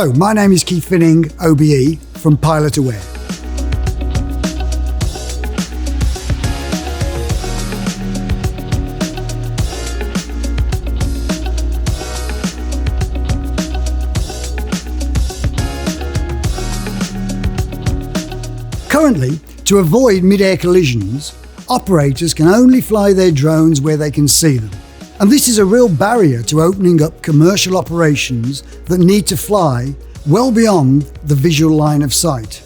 Hello, my name is Keith VINNING, OBE, from Pilot Aware. Currently, to avoid mid-air collisions, operators can only fly their drones where they can see them. And this is a real barrier to opening up commercial operations that need to fly well beyond the visual line of sight.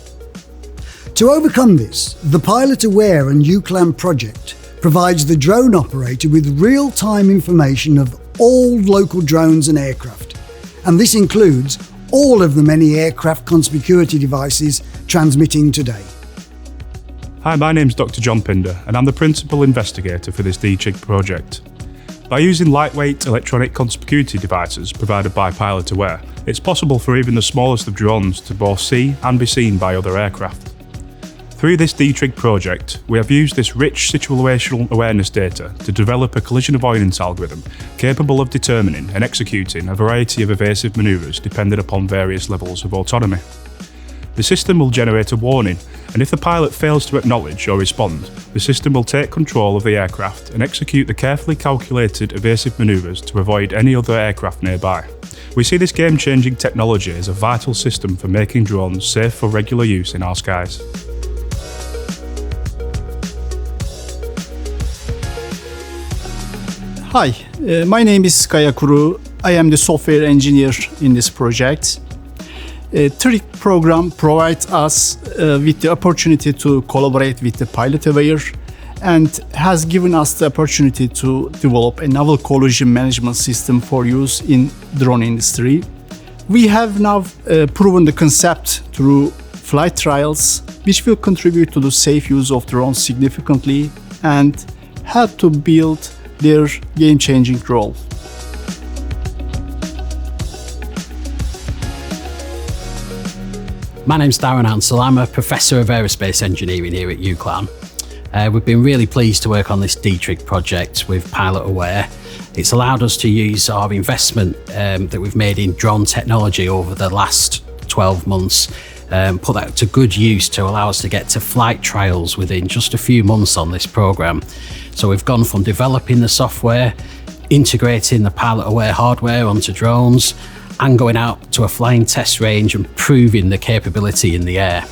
To overcome this, the Pilot Aware and UCLAM project provides the drone operator with real-time information of all local drones and aircraft. And this includes all of the many aircraft conspicuity devices transmitting today. Hi, my name's Dr. John Pinder, and I'm the Principal Investigator for this TRIG project. By using lightweight electronic conspicuity devices provided by Pilot Aware, it's possible for even the smallest of drones to both see and be seen by other aircraft. Through this TRIG project, we have used this rich situational awareness data to develop a collision avoidance algorithm capable of determining and executing a variety of evasive manoeuvres depending upon various levels of autonomy. The system will generate a warning, and if the pilot fails to acknowledge or respond, the system will take control of the aircraft and execute the carefully calculated evasive manoeuvres to avoid any other aircraft nearby. We see this game-changing technology as a vital system for making drones safe for regular use in our skies. Hi, my name is KURU. I am the software engineer in this project. TRIG program provides us with the opportunity to collaborate with the Pilot Aware and has given us the opportunity to develop a novel collision management system for use in drone industry. We have now proven the concept through flight trials, which will contribute to the safe use of drones significantly and help to build their game-changing role. My name's DARREN. I'm a Professor of Aerospace Engineering here at UCLAN. We've been really pleased to work on this TRIG project with Pilot Aware. It's allowed us to use our investment that we've made in drone technology over the last 12 months, put that to good use to allow us to get to flight trials within just a few months on this program. So we've gone from developing the software, integrating the Pilot Aware hardware onto drones, and going out to a flying test range and proving the capability in the air.